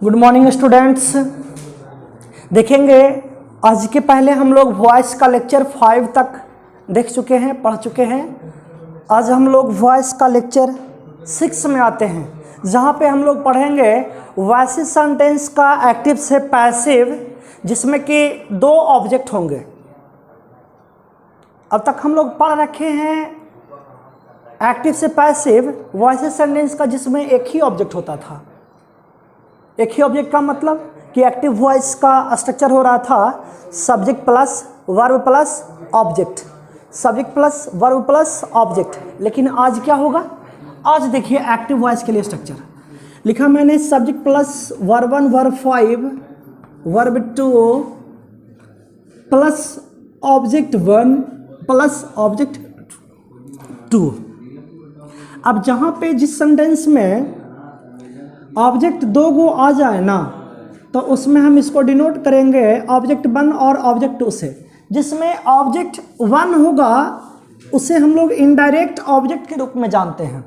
Good morning students. देखेंगे आज के पहले हम लोग वॉइस का लेक्चर 5 तक देख चुके हैं, पढ़ चुके हैं। आज हम लोग वॉइस का लेक्चर 6 में आते हैं, जहाँ पे हम लोग पढ़ेंगे वॉइस सेंटेंस का एक्टिव से पैसिव, जिसमें कि 2 ऑब्जेक्ट होंगे। अब तक हम लोग पढ़ रखे हैं एक्टिव से पैसिव वॉइस सेंटेंस का, जिसमें एक ही ऑब्जेक्ट होता था। एक ही ऑब्जेक्ट का मतलब कि एक्टिव वॉइस का स्ट्रक्चर हो रहा था subject plus verb plus object, subject plus verb plus object. लेकिन आज क्या होगा? आज देखिए एक्टिव वॉइस के लिए स्ट्रक्चर लिखा मैंने, subject plus verb 1 verb 5 verb 2 plus object 1 plus object 2। अब जहाँ पे जिस सेंटेंस में ऑब्जेक्ट 2 को आ जाए ना, तो उसमें हम इसको डिनोट करेंगे ऑब्जेक्ट 1 और ऑब्जेक्ट 2 से। जिसमें ऑब्जेक्ट 1 होगा उसे हम लोग इनडायरेक्ट ऑब्जेक्ट के रूप में जानते हैं।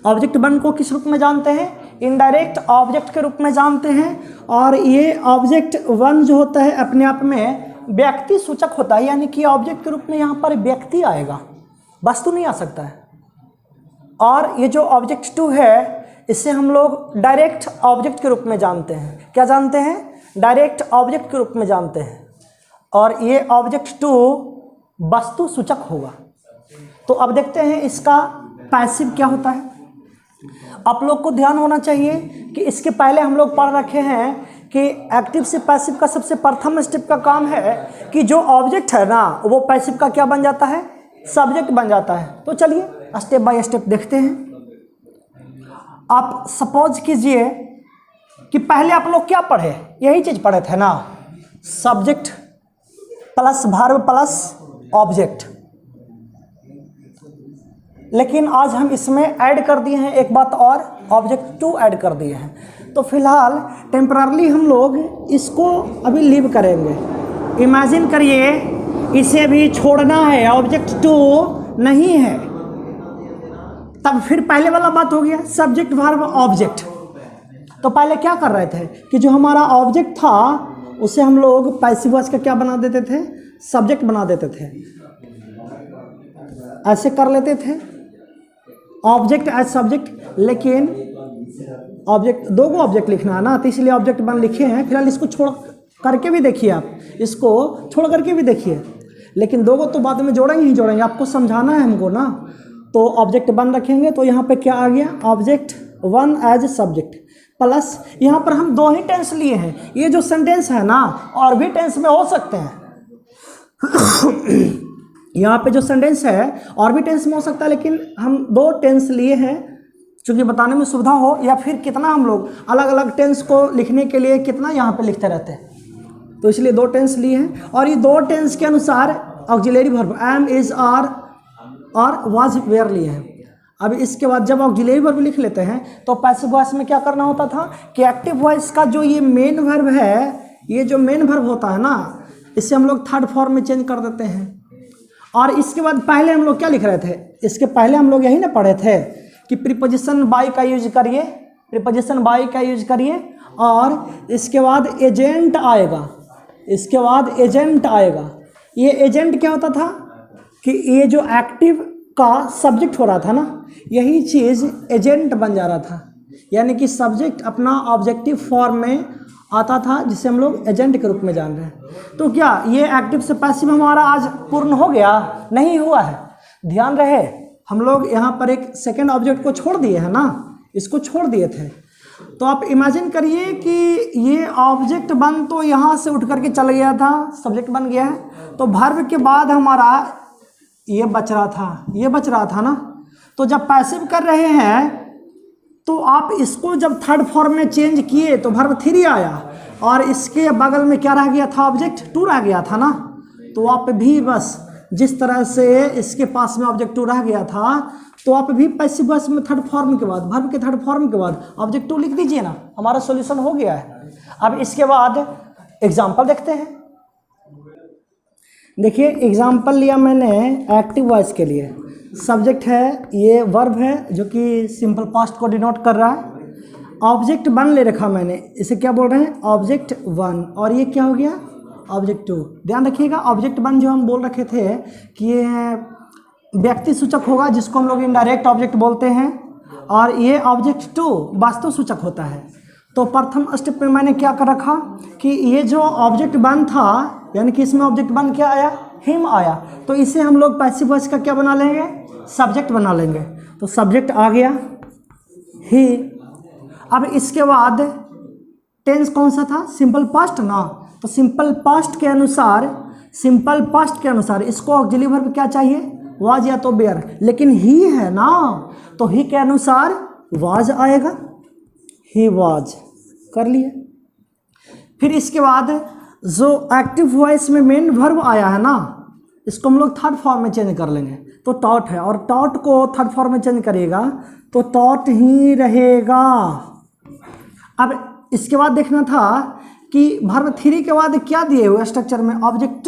ऑब्जेक्ट 1 को किस रूप में जानते हैं? इनडायरेक्ट ऑब्जेक्ट के रूप में जानते हैं। और ये ऑब्जेक्ट 1 जो होता है अपने आप में व्यक्ति सूचक होता है, यानी कि ऑब्जेक्ट के रूप में यहाँ पर व्यक्ति आएगा, वस्तु नहीं आ सकता है। और ये जो ऑब्जेक्ट 2 है इसे हम लोग डायरेक्ट ऑब्जेक्ट के रूप में जानते हैं। क्या जानते हैं? डायरेक्ट ऑब्जेक्ट के रूप में जानते हैं। और ये ऑब्जेक्ट 2 वस्तु सूचक होगा। तो अब देखते हैं इसका पैसिव क्या होता है। आप लोग को ध्यान होना चाहिए कि इसके पहले हम लोग पढ़ रखे हैं कि एक्टिव से पैसिव का सबसे प्रथम स्टेप का काम है कि जो ऑब्जेक्ट है ना, वो पैसिव का क्या बन जाता है? सब्जेक्ट बन जाता है। तो चलिए स्टेप बाय स्टेप देखते हैं। आप सपोज कीजिए कि पहले आप लोग क्या पढ़े? यही चीज़ पढ़े थे ना, subject plus verb plus object. लेकिन आज हम इसमें ऐड कर दिए हैं एक बात और, ऑब्जेक्ट 2 ऐड कर दिए हैं। तो फिलहाल टेम्पररली हम लोग इसको अभी लीव करेंगे। इमेजिन करिए इसे भी छोड़ना है, ऑब्जेक्ट 2 नहीं है। तब फिर पहले वाला बात हो गया सब्जेक्ट वर्ब ऑब्जेक्ट। तो पहले क्या कर रहे थे कि जो हमारा ऑब्जेक्ट था उसे हम लोग पैसिव वॉइस का क्या बना देते थे? सब्जेक्ट बना देते थे। ऐसे कर लेते थे ऑब्जेक्ट एज सब्जेक्ट। लेकिन ऑब्जेक्ट 2 को ऑब्जेक्ट लिखना है ना, तो इसलिए ऑब्जेक्ट 1 लिखे हैं। फिलहाल इसको छोड़ करके भी देखिए, आप इसको छोड़ करके भी देखिए। लेकिन 2 को तो बाद में जोड़ेंगे ही जोड़ेंगे, आपको समझाना है हमको ना। तो ऑब्जेक्ट 1 रखेंगे, तो यहाँ पे क्या आ गया? ऑब्जेक्ट 1 एज सब्जेक्ट प्लस यहाँ पर हम 2 ही टेंस लिए हैं। ये जो सेंटेंस है ना, और भी टेंस में हो सकते हैं। यहाँ पे जो सेंटेंस है और भी टेंस में हो सकता है, लेकिन हम 2 टेंस लिए हैं चूँकि बताने में सुविधा हो। या फिर कितना हम लोग अलग अलग टेंस को लिखने के लिए कितना यहाँ पे लिखते रहते हैं, तो इसलिए 2 टेंस लिए हैं। और ये 2 टेंस के अनुसार auxiliary verb am is are और वाज वेयर लिए हैं। अब इसके बाद जब ऑक्सिलरी वर्ब लिख लेते हैं तो पैसिव वॉइस में क्या करना होता था कि एक्टिव वॉइस का जो ये मेन वर्ब है, ये जो मेन वर्ब होता है ना, इसे हम लोग थर्ड फॉर्म में चेंज कर देते हैं। और इसके बाद पहले हम लोग क्या लिख रहे थे? इसके पहले हम लोग यही ना पढ़े थे कि प्रीपोजिशन बाय का यूज करिए, प्रीपोजिशन बाय का यूज करिए। और इसके बाद एजेंट आएगा, इसके बाद एजेंट आएगा। ये एजेंट क्या होता था कि ये जो एक्टिव का सब्जेक्ट हो रहा था ना, यही चीज़ एजेंट बन जा रहा था। यानी कि सब्जेक्ट अपना ऑब्जेक्टिव फॉर्म में आता था, जिसे हम लोग एजेंट के रूप में जान रहे हैं। तो क्या ये एक्टिव से पैसिव हमारा आज पूर्ण हो गया? नहीं हुआ है। ध्यान रहे, हम लोग यहाँ पर एक सेकेंड ऑब्जेक्ट को छोड़ दिए हैं ना, इसको छोड़ दिए थे। तो आप इमेजिन करिए कि ये ऑब्जेक्ट 1 तो यहाँ से उठ करके चल गया था, सब्जेक्ट बन गया है। तो वर्ब के बाद हमारा ये बच रहा था, ये बच रहा था ना। तो जब पैसिव कर रहे हैं तो आप इसको जब थर्ड फॉर्म में चेंज किए तो वर्ब 3 आया, और इसके बगल में क्या रह गया था? ऑब्जेक्ट 2 रह गया था ना। तो आप भी बस जिस तरह से इसके पास में ऑब्जेक्ट 2 रह गया था, तो आप भी पैसिव वॉइस में थर्ड फॉर्म के बाद, वर्ब के थर्ड फॉर्म के बाद ऑब्जेक्ट 2 लिख दीजिए ना, हमारा सॉल्यूशन हो गया है। अब इसके बाद एग्जाम्पल देखते हैं। देखिए एग्जाम्पल लिया मैंने एक्टिव वॉइस के लिए। सब्जेक्ट है, ये वर्ब है जो कि सिंपल पास्ट को डिनोट कर रहा है। ऑब्जेक्ट 1 ले रखा मैंने, इसे क्या बोल रहे हैं, ऑब्जेक्ट 1, और ये क्या हो गया, ऑब्जेक्ट 2। ध्यान रखिएगा ऑब्जेक्ट 1 जो हम बोल रखे थे कि ये व्यक्ति सूचक होगा जिसको हम लोग इनडायरेक्ट ऑब्जेक्ट बोलते हैं, और ये ऑब्जेक्ट 2 वास्तव सूचक होता है। तो प्रथम स्टेप में मैंने क्या कर रखा कि ये जो ऑब्जेक्ट 1 था, यानी कि इसमें ऑब्जेक्ट 1 क्या आया, हिम आया, तो इसे हम लोग पैसिव वॉइस का क्या बना लेंगे, सब्जेक्ट बना लेंगे। तो सब्जेक्ट आ गया ही। अब इसके बाद टेंस कौन सा था, सिंपल पास्ट ना, तो सिंपल पास्ट के अनुसार इसको ऑक्सिलरी वर्ब क्या चाहिए, वाज या तो बेयर, लेकिन ही है ना, तो ही के अनुसार वाज आएगा, ही वाज, कर लिए। फिर इसके बाद जो एक्टिव वॉइस में मेन वर्ब आया है ना, इसको हम लोग थर्ड फॉर्म में चेंज कर लेंगे, तो टॉट है, और टॉट को थर्ड फॉर्म में चेंज करिएगा तो टॉट ही रहेगा। अब इसके बाद देखना था कि वर्ब 3 के बाद क्या दिए हुए स्ट्रक्चर में, ऑब्जेक्ट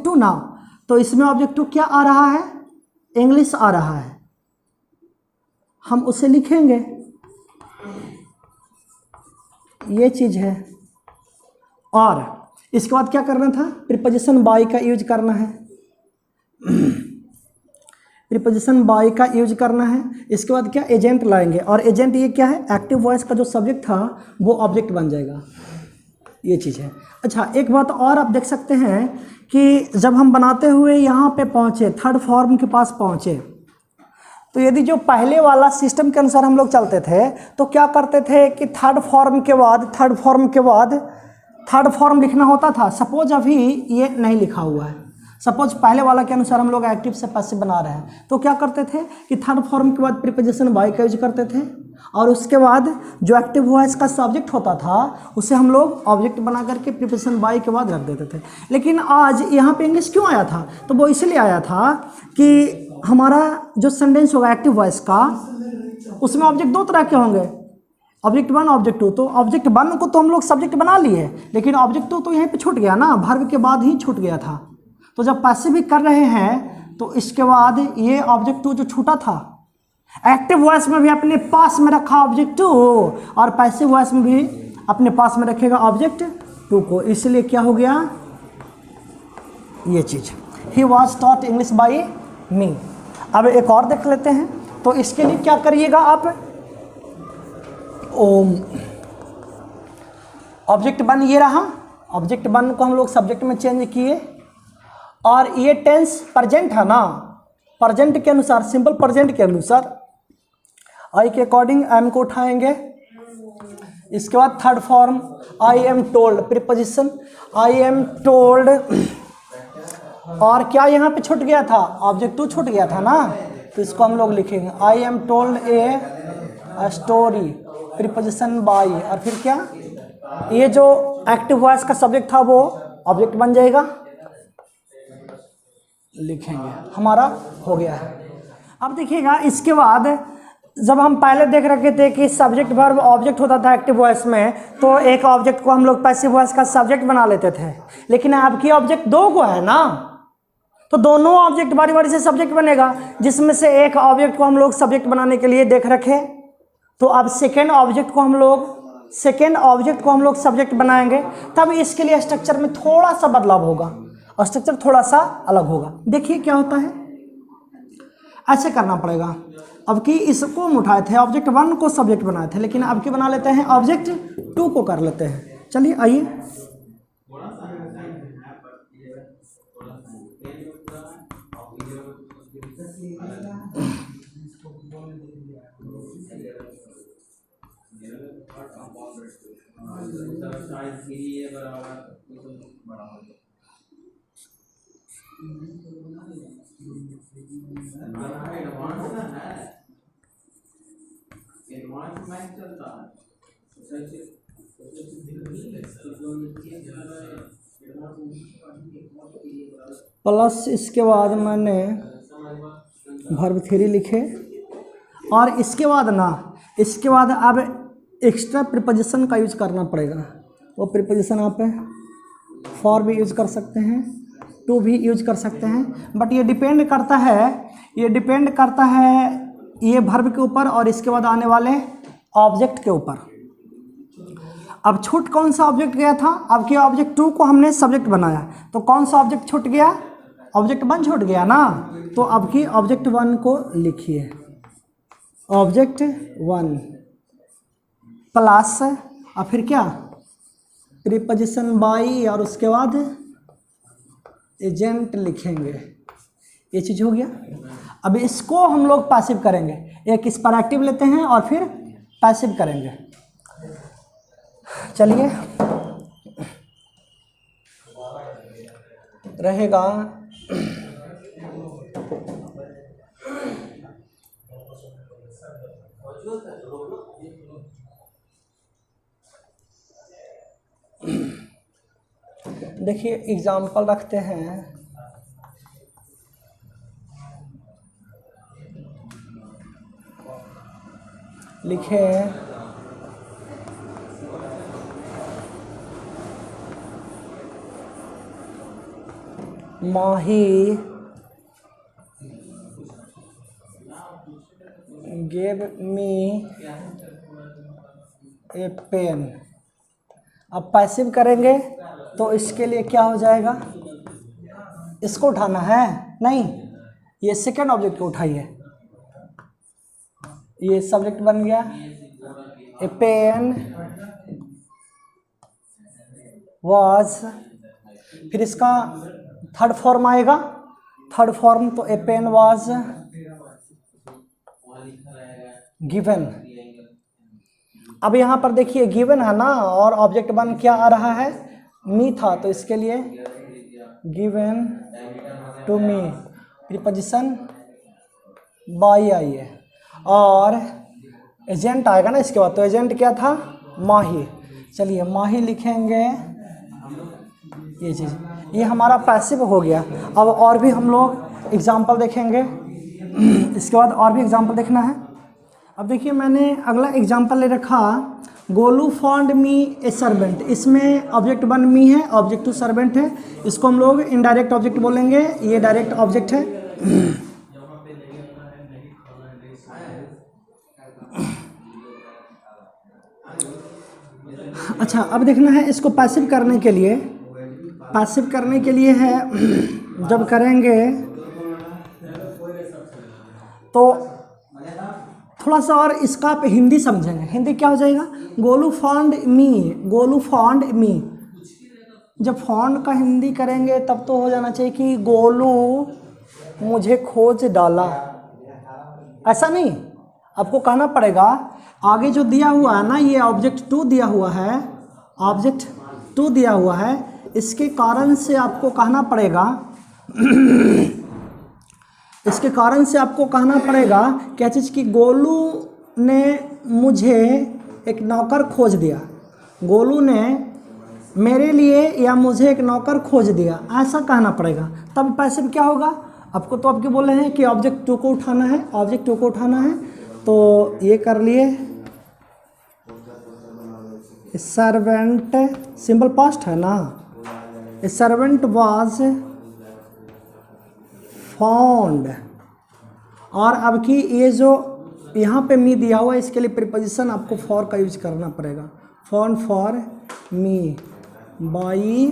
2 ना, तो इसमें ऑब्जेक्ट 2 क्या आ रहा है, इंग्लिश आ रहा है, हम उसे लिखेंगे, ये चीज है। और इसके बाद क्या करना था, प्रीपोजिशन बाय का यूज करना है, प्रीपोजिशन बाय का यूज करना है। इसके बाद क्या, एजेंट लाएंगे, और एजेंट ये क्या है, एक्टिव वॉइस का जो सब्जेक्ट था वो ऑब्जेक्ट बन जाएगा, ये चीज़ है। अच्छा, एक बात और आप देख सकते हैं कि जब हम बनाते हुए यहाँ पे पहुँचे, थर्ड फॉर्म के पास पहुँचे, तो यदि जो पहले वाला सिस्टम के अनुसार हम लोग चलते थे तो क्या करते थे कि थर्ड फॉर्म लिखना होता था। सपोज अभी ये नहीं लिखा हुआ है, सपोज पहले वाला के अनुसार हम लोग एक्टिव से पैसिव बना रहे हैं, तो क्या करते थे कि थर्ड फॉर्म के बाद प्रीपोजिशन बाय का यूज करते थे, और उसके बाद जो एक्टिव वॉइस का सब्जेक्ट होता था उसे हम लोग ऑब्जेक्ट बना करके प्रीपोजिशन बाय के बाद रख देते थे। लेकिन आज यहाँ पे इंग्लिश क्यों आया था, तो वो इसलिए आया था कि हमारा जो सेंटेंस होगा एक्टिव वॉइस का, उसमें ऑब्जेक्ट 2 तरह के होंगे, ऑब्जेक्ट 1, ऑब्जेक्ट 2। तो ऑब्जेक्ट 1 को तो हम लोग सब्जेक्ट बना लिए, लेकिन ऑब्जेक्ट 2 तो यहीं पे छूट गया ना, वर्ब के बाद ही छूट गया था। तो जब पैसिव भी कर रहे हैं तो इसके बाद ये ऑब्जेक्ट 2 जो छूटा था, एक्टिव वॉइस में भी अपने पास में रखा ऑब्जेक्ट 2, और पैसिव वॉइस में भी अपने पास में रखेगा ऑब्जेक्ट 2 को, इसलिए क्या हो गया ये चीज, he was taught English by me. अब एक और देख लेते हैं, तो इसके लिए क्या करिएगा आप, ऑब्जेक्ट 1 ये रहा, ऑब्जेक्ट 1 को हम लोग सब्जेक्ट में चेंज किए, और ये टेंस प्रेजेंट है ना, प्रेजेंट के अनुसार, सिंपल प्रेजेंट के अनुसार आई के अकॉर्डिंग एम को उठाएंगे। इसके बाद third form I am told, preposition I am told, और क्या यहाँ पे छूट गया था, ऑब्जेक्ट 2 छूट गया था ना, तो इसको हम लोग लिखेंगे I am told a story, preposition by, और फिर क्या, ये जो एक्टिव वॉइस का सब्जेक्ट था वो ऑब्जेक्ट बन जाएगा, लिखेंगे, हमारा हो गया है। अब देखिएगा इसके बाद जब हम पहले देख रखे थे कि सब्जेक्ट वर्ब ऑब्जेक्ट होता था एक्टिव वॉइस में, तो एक ऑब्जेक्ट को हम लोग पैसिव वॉइस का सब्जेक्ट बना लेते थे, लेकिन आपकी ऑब्जेक्ट 2 को है ना, तो दोनों ऑब्जेक्ट बारी बारी से सब्जेक्ट बनेगा, जिसमें से एक ऑब्जेक्ट को हम लोग सब्जेक्ट बनाने के लिए देख रखे, तो अब सेकेंड ऑब्जेक्ट को हम लोग सब्जेक्ट बनाएंगे, तब इसके लिए स्ट्रक्चर में थोड़ा सा बदलाव होगा, और स्ट्रक्चर थोड़ा सा अलग होगा। देखिए क्या होता है, ऐसे करना पड़ेगा। अब कि इसको हम उठाए थे, ऑब्जेक्ट 1 को सब्जेक्ट बनाए थे, लेकिन अब की बना लेते हैं ऑब्जेक्ट 2 को कर लेते हैं। चलिए आइए, प्लस इसके बाद मैंने वर्ब 3 लिखे, और इसके बाद अब एक्स्ट्रा प्रीपोजिशन का यूज करना पड़ेगा। वो प्रीपोजिशन आप फॉर भी यूज कर सकते हैं, टू भी यूज कर सकते हैं, बट ये डिपेंड करता है ये वर्ब के ऊपर और इसके बाद आने वाले ऑब्जेक्ट के ऊपर। अब छूट कौन सा ऑब्जेक्ट गया था? अब क्या ऑब्जेक्ट 2 को हमने सब्जेक्ट बनाया, तो कौन सा ऑब्जेक्ट छूट गया? ऑब्जेक्ट 1 छूट गया ना। तो अब की ऑब्जेक्ट 1 को लिखिए, ऑब्जेक्ट 1 प्लस और फिर क्या, प्रीपोजिशन बाई, और उसके बाद एजेंट लिखेंगे। ये चीज़ हो गया। अब इसको हम लोग पैसिव करेंगे, एक इस पर एक्टिव लेते हैं और फिर पैसिव करेंगे। चलिए, रहेगा देखिए एग्जाम्पल रखते हैं। लिखे माही gave me a pen। अब पैसिव करेंगे तो इसके लिए क्या हो जाएगा, इसको उठाना है, नहीं ये सेकेंड ऑब्जेक्ट को उठाइए। ये सब्जेक्ट बन गया, ए पेन वाज, फिर इसका थर्ड फॉर्म आएगा, थर्ड फॉर्म तो ए पेन वाज गिवन। अब यहाँ पर देखिए गिवन है ना, और ऑब्जेक्ट 1 क्या आ रहा है, मी था, तो इसके लिए given to me, preposition by आई है, और एजेंट आएगा ना इसके बाद, तो एजेंट क्या था, माही। चलिए माही लिखेंगे, ये चीज़, ये हमारा पैसिव हो गया। अब और भी हम लोग एग्जाम्पल देखेंगे, इसके बाद और भी एग्जाम्पल देखना है। अब देखिए मैंने अगला एग्जाम्पल ले रखा, गोलू फॉन्ड मी ए सर्वेंट। इसमें ऑब्जेक्ट 1 मी है, ऑब्जेक्ट 2 सर्वेंट है, इसको हम लोग इनडायरेक्ट ऑब्जेक्ट बोलेंगे, ये डायरेक्ट ऑब्जेक्ट है। अच्छा अब देखना है इसको पैसिव करने के लिए, पैसिव करने के लिए है, जब करेंगे तो थोड़ा सा और इसका आप हिंदी समझेंगे। हिंदी क्या हो जाएगा, गोलू फॉन्ड मी, गोलू फॉन्ड मी। जब फॉन्ड का हिंदी करेंगे तब तो हो जाना चाहिए कि गोलू मुझे खोज डाला, ऐसा नहीं, आपको कहना पड़ेगा आगे जो दिया हुआ है ना, ये ऑब्जेक्ट 2 दिया हुआ है, ऑब्जेक्ट 2 दिया हुआ है, इसके कारण से आपको कहना पड़ेगा इसके कारण से आपको कहना पड़ेगा क्या चीज़ कि गोलू ने मुझे एक नौकर खोज दिया, गोलू ने मेरे लिए या मुझे एक नौकर खोज दिया, ऐसा कहना पड़ेगा, तब पैसिव क्या होगा। आपको तो आपके बोले हैं कि ऑब्जेक्ट 2 को उठाना है, ऑब्जेक्ट 2 को उठाना है, तो ये कर लिए, सर्वेंट सिंपल पास्ट है ना, सर्वेंट वाज फाउंड। और अब की ये जो यहाँ पे मी दिया हुआ है, इसके लिए प्रीपोजिशन आपको फॉर का यूज करना पड़ेगा, found for me by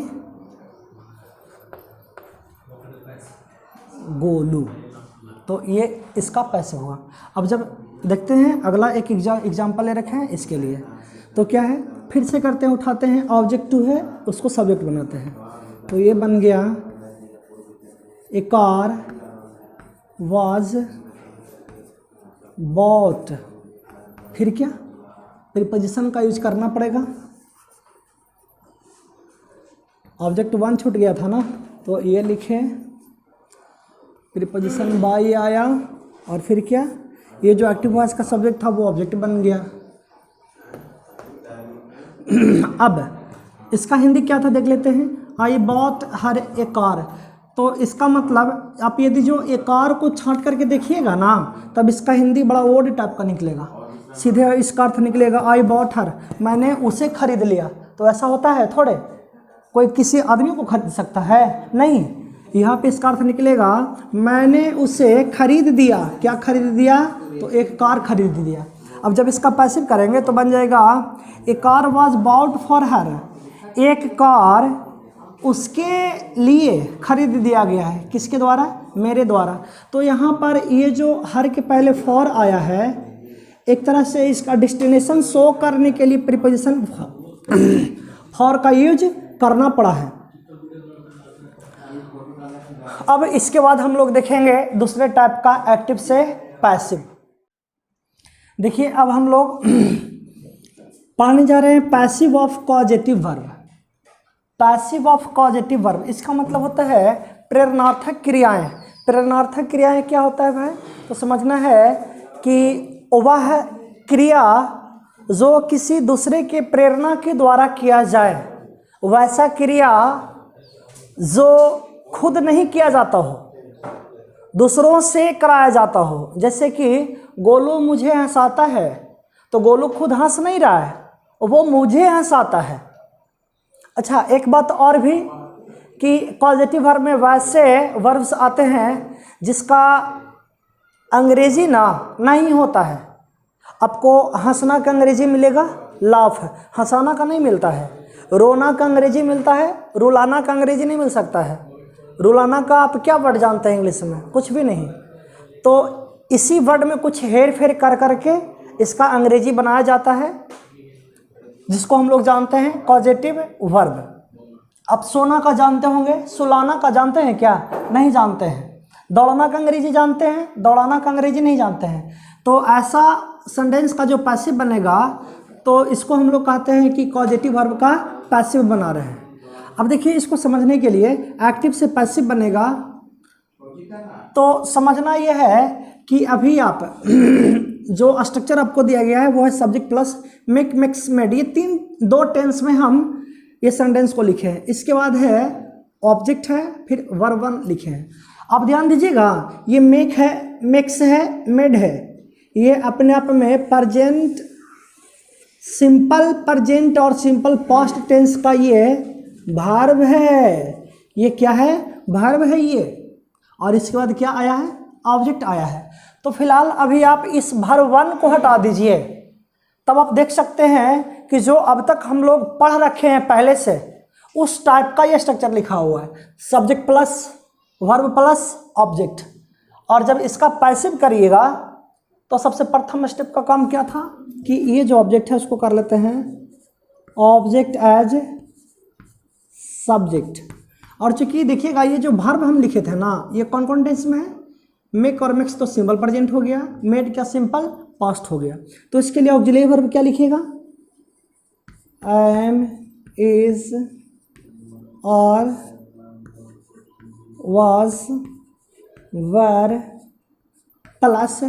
Golu, तो ये इसका पैसिव हुआ। अब जब देखते हैं अगला एक एग्जाम्पल ले रखे हैं इसके लिए, तो क्या है, फिर से करते हैं, उठाते हैं, ऑब्जेक्ट 2 है उसको सब्जेक्ट बनाते हैं, तो ये बन गया ए कार वाज बॉट, फिर क्या, प्रीपोजिशन का यूज करना पड़ेगा, ऑब्जेक्ट 1 छूट गया था ना, तो ये लिखे, प्रीपोजिशन बाई आया, और फिर क्या, ये जो एक्टिव वॉइस का सब्जेक्ट था वो ऑब्जेक्ट बन गया। अब इसका हिंदी क्या था देख लेते हैं, I bought her A car, तो इसका मतलब आप यदि जो ए कार को छांट करके देखिएगा ना, तब इसका हिंदी बड़ा वर्ड टाइप का निकलेगा, सीधे इसका अर्थ निकलेगा आई बॉट हर, मैंने उसे खरीद लिया। तो ऐसा होता है थोड़े, कोई किसी आदमी को खरीद सकता है, नहीं, यहाँ पे इसका अर्थ निकलेगा मैंने उसे खरीद दिया। क्या खरीद दिया, तो एक कार खरीद दिया। अब जब इसका पैसिव करेंगे तो बन जाएगा a car was bought for her, एक कार उसके लिए खरीद दिया गया है, किसके द्वारा? मेरे द्वारा। तो यहाँ पर ये जो हर के पहले फॉर आया है, एक तरह से इसका डेस्टिनेशन शो करने के लिए प्रीपोजिशन फॉर का यूज करना पड़ा है। अब इसके बाद हम लोग देखेंगे दूसरे टाइप का एक्टिव से पैसिव। देखिए अब हम लोग पढ़ने जा रहे हैं passive of causative verb. Passive of causative verb, इसका मतलब होता है प्रेरणार्थक क्रियाएं। प्रेरणार्थक क्रियाएं क्या होता है भाई? तो समझना है कि वह क्रिया जो किसी दूसरे के प्रेरणा के द्वारा किया जाए, वैसा क्रिया जो खुद नहीं किया जाता हो, दूसरों से कराया जाता हो। जैसे कि गोलू मुझे हंसाता है, तो गोलू खुद हंस नहीं रहा है, वो मुझे हंसाता है। अच्छा, एक बात और भी कि कॉजेटिव वर्ब में वैसे वर्ब्स आते हैं जिसका अंग्रेजी ना नहीं होता है। आपको हंसना का अंग्रेजी मिलेगा लाफ, हंसाना का नहीं मिलता है। रोना का अंग्रेजी मिलता है, रुलाना का अंग्रेजी नहीं मिल सकता है। रुलाना का आप क्या वर्ड जानते हैं इंग्लिश में? कुछ भी नहीं। तो इसी वर्ड में कुछ हेर फेर कर करके इसका अंग्रेजी बनाया जाता है, जिसको हम लोग जानते हैं कॉजेटिव वर्ब। अब सोना का जानते होंगे, सुलाना का जानते हैं क्या? नहीं जानते हैं। दौड़ना का अंग्रेजी जानते हैं, दौड़ाना का अंग्रेजी नहीं जानते हैं। तो ऐसा सेंटेंस का जो पैसिव बनेगा, तो इसको हम लोग कहते हैं कि कॉजेटिव वर्ब का पैसिव बना रहे हैं। अब देखिए, इसको समझने के लिए एक्टिव से पैसिव बनेगा तो समझना यह है कि अभी आप जो स्ट्रक्चर आपको दिया गया है वो है subject plus make, mix, made. ये दो टेंस में हम ये सेंटेंस को लिखे हैं। इसके बाद है ऑब्जेक्ट है, फिर वर्ब वन लिखे हैं। आप ध्यान दीजिएगा, ये मेक है, मिक्स है, मेड है, ये अपने आप में प्रेजेंट, सिंपल प्रेजेंट और सिंपल पास्ट टेंस का ये वर्ब है। ये क्या है? वर्ब है ये। और इसके बाद क्या आया है? ऑब्जेक्ट आया है। तो फिलहाल अभी आप इस वर्ब वन को हटा दीजिए, तब आप देख सकते हैं कि जो अब तक हम लोग पढ़ रखे हैं पहले से, उस टाइप का ये स्ट्रक्चर लिखा हुआ है, subject plus verb plus object. और जब इसका पैसिव करिएगा तो सबसे प्रथम स्टेप का काम क्या था कि ये जो ऑब्जेक्ट है उसको कर लेते हैं ऑब्जेक्ट एज सब्जेक्ट। और चूंकि देखिएगा, ये जो वर्ब हम लिखे थे ना, ये कौन कौन टेंस में है? मेक और मिक्स तो सिंपल प्रेजेंट हो गया, मेड क्या सिंपल पास्ट हो गया। तो इसके लिए ऑक्सिलरी वर्ब क्या लिखिएगा? एम, इज और वाज, वर प्लस।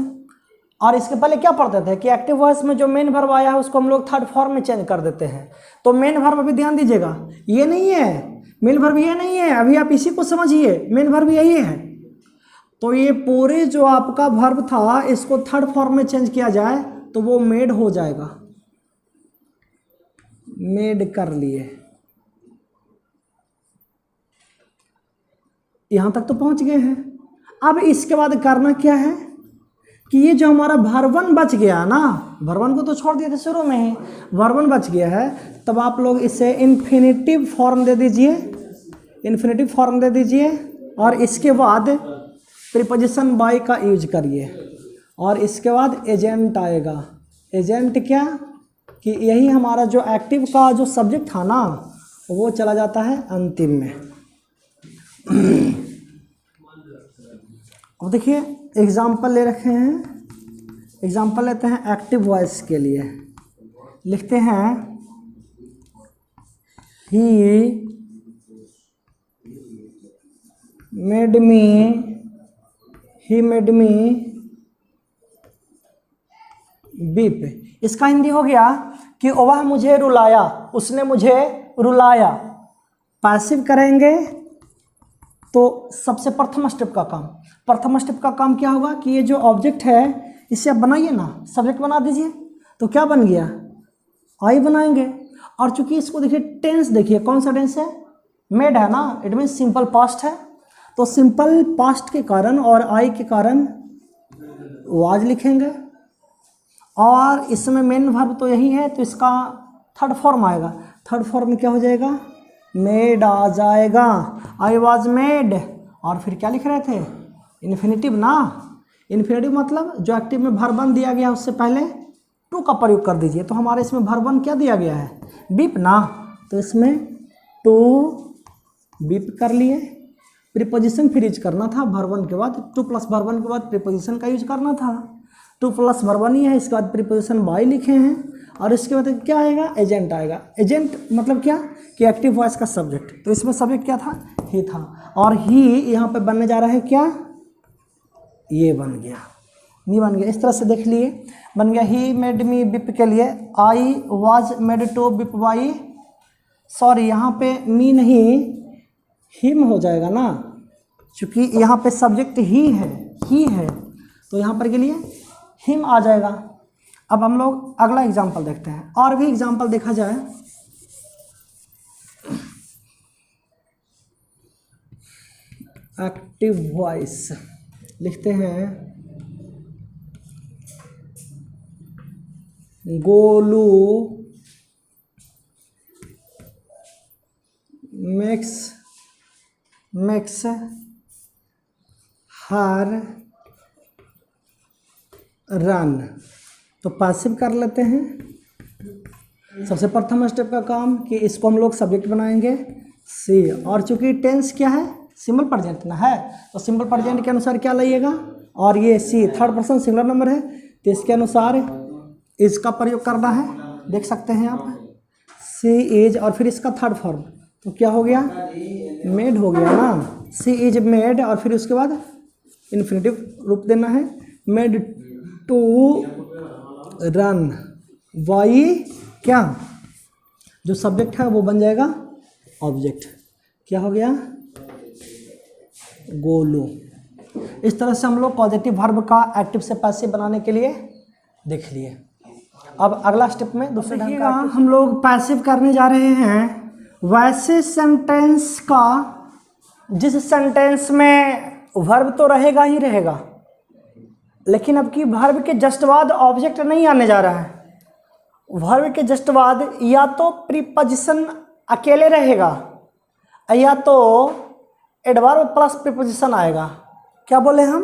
और इसके पहले क्या पढ़ते थे कि एक्टिव वॉइस में जो मेन वर्ब आया है उसको हम लोग थर्ड फॉर्म में चेंज कर देते हैं। तो मेन वर्ब अभी ध्यान दीजिएगा, ये नहीं है मेन वर्ब, ये नहीं है। अभी आप इसी को समझिए, मेन वर्ब यही है। तो ये पूरे जो आपका वर्ब था, इसको थर्ड फॉर्म में चेंज किया जाए तो वो मेड हो जाएगा। मेड कर लिए। यहां तक तो पहुंच गए हैं। अब इसके बाद करना क्या है कि ये जो हमारा वर्ब वन बच गया ना, वर्ब वन को तो छोड़ दिए थे शुरू में ही, वर्ब वन बच गया है, तब आप लोग इसे इन्फिनेटिव फॉर्म दे दीजिए, इन्फिनेटिव फॉर्म दे दीजिए। और इसके बाद प्रीपोजिशन बाय का यूज करिए। और इसके बाद एजेंट आएगा। एजेंट क्या कि यही हमारा जो एक्टिव का जो सब्जेक्ट था ना, वो चला जाता है अंतिम में। अब देखिए एग्जाम्पल ले रखे हैं, एग्जाम्पल लेते हैं एक्टिव वॉइस के लिए। लिखते हैं he made me, he made me beep. इसका हिंदी हो गया कि वह मुझे रुलाया, उसने मुझे रुलाया। पैसिव करेंगे तो सबसे प्रथम स्टेप का काम क्या होगा कि ये जो ऑब्जेक्ट है इसे आप बनाइए ना, सब्जेक्ट बना दीजिए। तो क्या बन गया? आई बनाएंगे। और चूंकि इसको देखिए टेंस, देखिए कौन सा टेंस है? मेड है ना, इट मीन्स सिंपल पास्ट है। तो सिंपल पास्ट के कारण और आई के कारण वाज लिखेंगे। और इसमें मेन वर्ब तो यही है, तो इसका थर्ड फॉर्म आएगा। थर्ड फॉर्म में क्या हो जाएगा, मेड आ जाएगा। आई वॉज मेड, और फिर क्या लिख रहे थे, इन्फिनेटिव ना। इन्फिनेटिव मतलब जो एक्टिव में वर्ब वन दिया गया उससे पहले टू का प्रयोग कर दीजिए। तो हमारे इसमें वर्ब वन क्या दिया गया है, बीप ना, तो इसमें टू बीप कर लिए। प्रीपोजिशन फिर यूज करना था वर्ब वन के बाद, टू प्लस वर्ब वन के बाद प्रीपोजिशन का यूज करना था। टू प्लस वर्ब वन ही है, इसके बाद प्रीपोजिशन बाय लिखे हैं, और इसके बाद क्या आएगा, एजेंट आएगा। एजेंट मतलब क्या कि एक्टिव वॉइस का सब्जेक्ट, तो इसमें सब्जेक्ट क्या था, ही था, और ही यहाँ पे बनने जा रहा है क्या, ये बन गया, मी बन गया। इस तरह से देख लिए बन गया। ही मेड मी बिप के लिए आई वॉज मेड टू बिप बाई, सॉरी यहाँ पे मी नहीं हिम हो जाएगा ना, क्योंकि यहाँ पे सब्जेक्ट ही है, तो यहाँ पर के लिए हिम आ जाएगा। अब हम लोग अगला एग्जाम्पल देखते हैं, और भी एग्जाम्पल देखा जाए। एक्टिव वॉइस लिखते हैं, गोलू makes her run। तो पैसिव कर लेते हैं। सबसे प्रथम स्टेप का काम कि इसको हम लोग सब्जेक्ट बनाएंगे सी, और चूंकि टेंस क्या है, सिंपल प्रेजेंट ना है, तो सिंपल प्रेजेंट के अनुसार क्या लाइएगा, और ये सी थर्ड पर्सन सिंगुलर नंबर है, तो इसके अनुसार इसका प्रयोग करना है। देख सकते हैं आप, सी इज, और फिर इसका थर्ड फॉर्म, तो क्या हो गया, मेड हो गया ना, सी इज मेड, और फिर उसके बाद इन्फिनेटिव रूप देना है, मेड टू रन। वाई क्या, जो सब्जेक्ट है वो बन जाएगा ऑब्जेक्ट, क्या हो गया, गोलू। इस तरह से हम लोग पॉजिटिव वर्ब का एक्टिव से पैसिव बनाने के लिए देख लिए। अब अगला स्टेप में दूसरे ढंग का हम लोग पैसिव करने जा रहे हैं वैसे सेंटेंस का जिस सेंटेंस में वर्ब तो रहेगा ही रहेगा, लेकिन अब की वर्ब के जस्ट बाद ऑब्जेक्ट नहीं आने जा रहा है। वर्ब के जस्ट बाद या तो प्रीपोजिशन अकेले रहेगा या तो एडवर्ब प्लस प्रीपोजिशन आएगा। क्या बोले हम,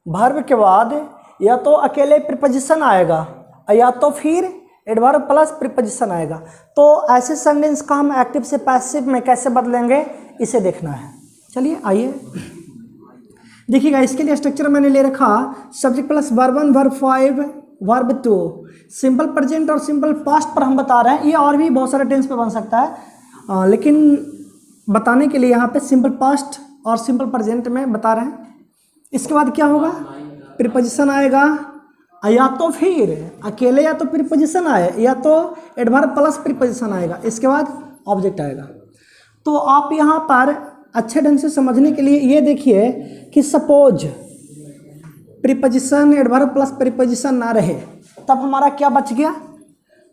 वर्ब के बाद या तो अकेले प्रीपोजिशन आएगा या तो फिर एडवर्ब प्लस प्रीपोजिशन आएगा। तो ऐसे सेंटेंस का हम एक्टिव से पैसिव में कैसे बदलेंगे, इसे देखना है। चलिए आइए देखिएगा। इसके लिए स्ट्रक्चर मैंने ले रखा, subject plus verb one, verb five, verb two. Simple present और सिंपल पास्ट पर हम बता रहे हैं, ये और भी बहुत सारे टेंस पे बन सकता है, लेकिन बताने के लिए यहाँ पे सिंपल पास्ट और सिंपल प्रेजेंट में बता रहे हैं। इसके बाद क्या होगा, प्रीपोजिशन आएगा, या तो फिर अकेले या तो प्रीपोजिशन आए या तो एडवर्ब प्लस प्रीपोजिशन आएगा, इसके बाद ऑब्जेक्ट आएगा। तो आप यहाँ पर अच्छे ढंग से समझने के लिए ये देखिए कि suppose preposition adverb plus preposition ना रहे, तब हमारा क्या बच गया,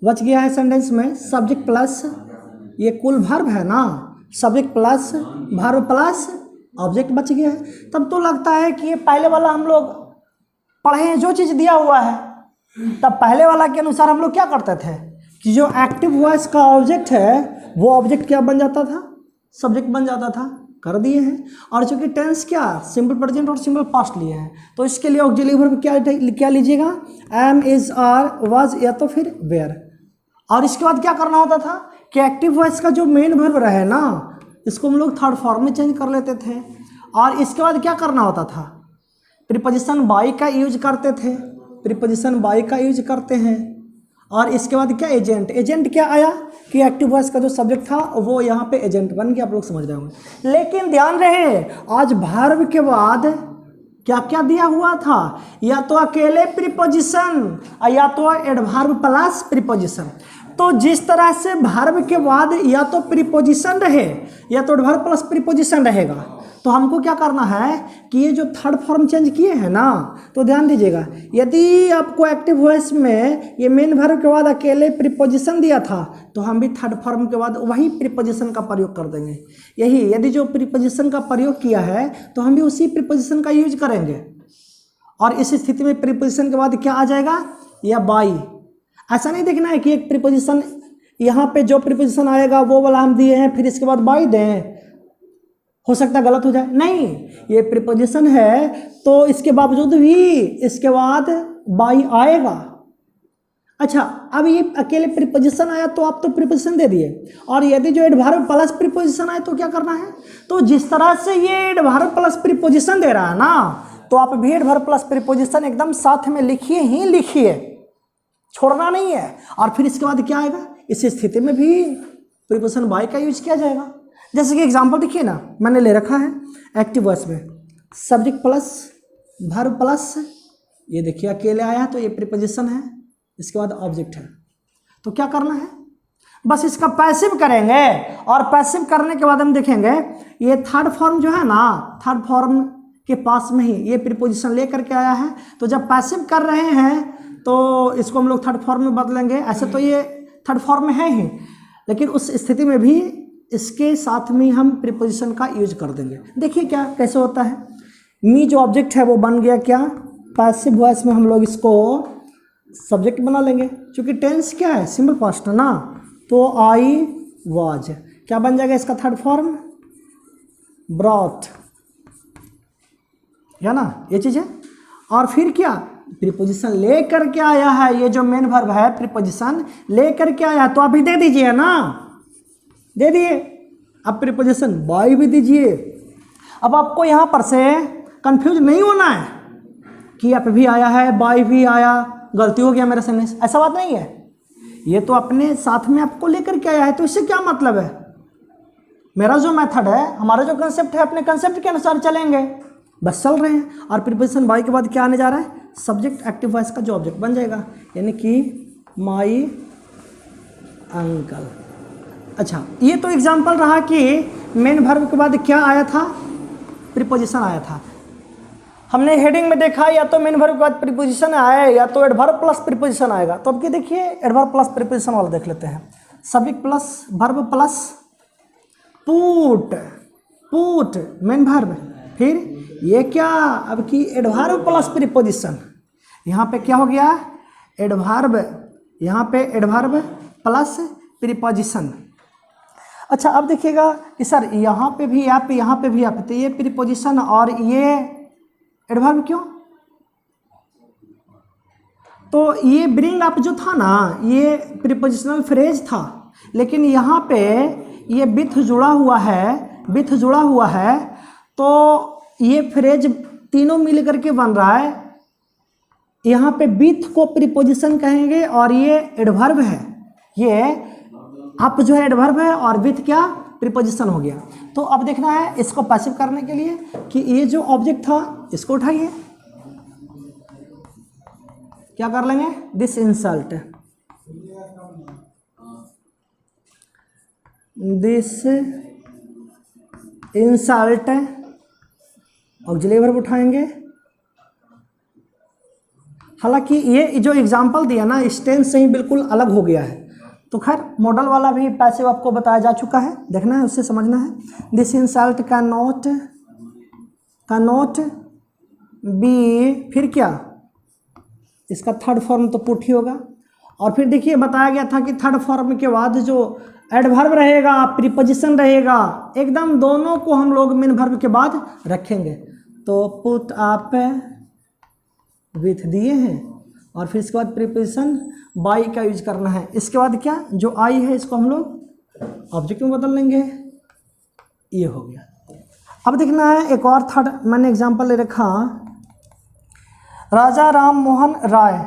बच गया है सेंटेंस में सब्जेक्ट प्लस, ये कुल वर्ब है ना, subject plus verb plus object बच गया है। तब तो लगता है कि ये पहले वाला हम लोग पढ़े हैं, जो चीज़ दिया हुआ है, तब पहले वाला के अनुसार हम लोग क्या करते थे कि जो एक्टिव वॉइस का ऑब्जेक्ट है वो ऑब्जेक्ट क्या बन जाता था, सब्जेक्ट बन जाता था। कर दिए हैं। और चूंकि टेंस क्या सिंपल प्रेजेंट और सिंपल पास्ट लिए हैं, तो इसके लिए ऑक्सिलरी वर्ब क्या लीजिएगा, एम, इज, आर, वाज या तो फिर वेयर। और इसके बाद क्या करना होता था कि एक्टिव वॉइस का जो मेन वर्ब रहे ना, इसको हम लोग थर्ड फॉर्म में चेंज कर लेते थे। और इसके बाद क्या करना होता था, प्रीपोजिशन बाई का यूज करते थे, प्रीपोजिशन बाई का यूज करते हैं। और इसके बाद क्या, एजेंट। एजेंट क्या आया कि एक्टिव वॉइस का जो सब्जेक्ट था वो यहाँ पे एजेंट बन गया, आप लोग समझ रहे होंगे। लेकिन ध्यान रहे, आज वर्ब के बाद क्या क्या दिया हुआ था, या तो अकेले प्रीपोजिशन या तो एडवर्ब प्लस प्रीपोजिशन। तो जिस तरह से वर्ब के बाद या तो प्रीपोजिशन रहे या तो एडवर्ब प्लस प्रीपोजिशन रहेगा, तो हमको क्या करना है कि ये जो थर्ड फॉर्म चेंज किए हैं ना, तो ध्यान दीजिएगा, यदि आपको एक्टिव वॉइस में ये मेन वर्ब के बाद अकेले प्रीपोजिशन दिया था, तो हम भी थर्ड फॉर्म के बाद वही प्रीपोजिशन का प्रयोग कर देंगे। यही यदि जो प्रीपोजिशन का प्रयोग किया है तो हम भी उसी प्रीपोजिशन का यूज करेंगे। और इस स्थिति में प्रीपोजिशन के बाद क्या आ जाएगा, या बाई। ऐसा नहीं देखना है कि एक प्रीपोजिशन यहाँ पे जो प्रीपोजिशन आएगा वो वाला हम दिए हैं फिर इसके बाद बाई दें, हो सकता है गलत हो जाए। नहीं, ये प्रीपोजिशन है तो इसके बावजूद भी इसके बाद बाई आएगा। अच्छा, अब ये अकेले प्रीपोजिशन आया तो आप तो प्रीपोजिशन दे दिए, और यदि जो एडवर्ब प्लस प्रीपोजिशन आए तो क्या करना है? तो जिस तरह से ये एडवर्ब प्लस प्रीपोजिशन दे रहा है ना, तो आप भी एडवर्ब प्लस प्रीपोजिशन एकदम साथ में लिखिए ही लिखिए, छोड़ना नहीं है। और फिर इसके बाद क्या आएगा? इस स्थिति में भी प्रीपोजिशन बाय का यूज किया जाएगा। जैसे कि एग्जांपल देखिए ना, मैंने ले रखा है एक्टिव वॉइस में सब्जेक्ट प्लस वर्ब प्लस, ये देखिए अकेले आया तो ये प्रीपोजिशन है, इसके बाद ऑब्जेक्ट है। तो क्या करना है? बस इसका पैसिव करेंगे, और पैसिव करने के बाद हम देखेंगे ये थर्ड फॉर्म जो है ना, थर्ड फॉर्म के पास में ही ये प्रीपोजिशन लेकर के आया है। तो जब पैसिव कर रहे हैं तो इसको हम लोग थर्ड फॉर्म में बदलेंगे। ऐसे तो ये थर्ड फॉर्म में है ही, लेकिन उस स्थिति में भी इसके साथ में हम प्रीपोजिशन का यूज कर देंगे। देखिए क्या कैसे होता है। मी जो ऑब्जेक्ट है वो बन गया क्या? पैसिव वॉइस में हम लोग इसको सब्जेक्ट बना लेंगे, क्योंकि टेंस क्या है? सिंपल पास्ट है ना। तो आई वाज क्या बन जाएगा इसका थर्ड फॉर्म? ब्रॉथ, है ना, ये चीज़ है। और फिर क्या? प्रीपोजिशन लेकर के आया है, ये जो मेन वर्ब है प्रीपोजिशन लेकर के आया, तो अभी दे दीजिए ना, दे दिए। अब प्रीपोजिशन बाय भी दीजिए। अब आपको यहाँ पर से कंफ्यूज नहीं होना है कि अप भी आया है बाय भी आया, गलती हो गया मेरा सेंटेंस, ऐसा बात नहीं है। ये तो अपने साथ में आपको लेकर के आया है, तो इससे क्या मतलब है? मेरा जो मेथड है, हमारा जो कंसेप्ट है, अपने कंसेप्ट के अनुसार चलेंगे, बस चल रहे हैं। और प्रीपोजिशन बाय के बाद क्या आने जा रहा है? सब्जेक्ट एक्टिव वॉइस का जो ऑब्जेक्ट बन जाएगा, यानी कि माई अंकल। अच्छा, ये तो एग्जाम्पल रहा कि मेन वर्ब के बाद क्या आया था? प्रीपोजिशन आया था। हमने हेडिंग में देखा या तो मेन वर्ब के बाद प्रीपोजिशन आया है या तो एडवर्ब प्लस प्रीपोजिशन आएगा। तो अब क्या देखिए, एडवर्ब प्लस प्रीपोजिशन वाला देख लेते हैं। Subject plus verb plus put, put main verb, फिर ये क्या? अब की एडवर्ब प्लस प्रीपोजिशन, यहाँ पे क्या हो गया? एडवर्ब, यहाँ पे एडवर्ब प्लस प्रीपोजिशन। अच्छा, अब देखिएगा कि सर यहाँ पे भी आप, यहाँ पे भी आप, तो ये प्रीपोजिशन और ये एडवर्ब क्यों? तो ये ब्रिंग अप जो था ना, ये प्रीपोजिशनल फ्रेज था, लेकिन यहाँ पे ये विथ जुड़ा हुआ है, विथ जुड़ा हुआ है, तो ये फ्रेज तीनों मिल करके बन रहा है। यहाँ पे विथ को प्रीपोजिशन कहेंगे और ये एडवर्ब है, ये अप जो है एडवर्ब है और विथ क्या? प्रीपोजिशन हो गया। तो अब देखना है इसको पैसिव करने के लिए कि ये जो ऑब्जेक्ट था इसको उठाइए, क्या कर लेंगे? This insult, this insult auxiliary verb उठाएंगे। हालांकि ये जो एग्जाम्पल दिया ना, इस टेंस से ही बिल्कुल अलग हो गया है। तो खैर मॉडल वाला भी पैसिव आपको बताया जा चुका है, देखना है, उससे समझना है। This insult can not be, फिर क्या? इसका थर्ड फॉर्म तो पुट ही होगा। और फिर देखिए बताया गया था कि थर्ड फॉर्म के बाद जो एडवर्ब रहेगा, प्रीपोजिशन रहेगा, एकदम दोनों को हम लोग मेन वर्ब के बाद रखेंगे। तो पुट आप विथ दिए हैं और फिर इसके बाद प्रीपोजिशन बाय का यूज करना है। इसके बाद क्या? जो आई है इसको हम लोग ऑब्जेक्ट में बदल लेंगे, ये हो गया। अब देखना है एक और थर्ड मैंने एग्जांपल ले रखा। Raja Ram Mohan Roy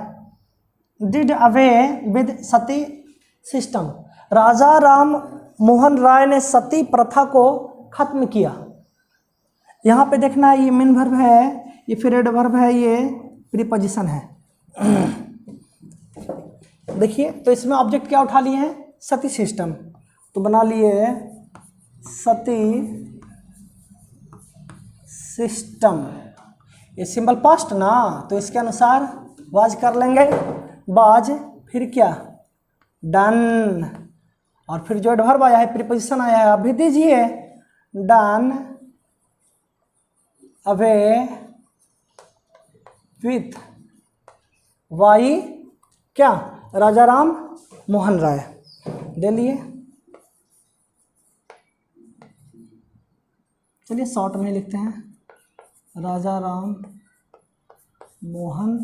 did away with sati system. Raja Ram Mohan Roy ने सती प्रथा को खत्म किया। यहाँ पे देखना है ये मेन वर्ब है, ये फिर एडवर्ब है, ये प्रीपोजिशन है। देखिए तो इसमें ऑब्जेक्ट क्या उठा लिए हैं? सती सिस्टम, तो बना लिए सती सिस्टम। ये सिंपल पास्ट ना, तो इसके अनुसार वाज कर लेंगे, बाज, फिर क्या? डन। और फिर जो एडवर्ब आया है, प्रीपोजिशन आया है, अभी दीजिए। डन अवे विथ वाई क्या, राजा राम मोहन राय, दे लिए। चलिए शॉर्ट में लिखते हैं, राजा राम मोहन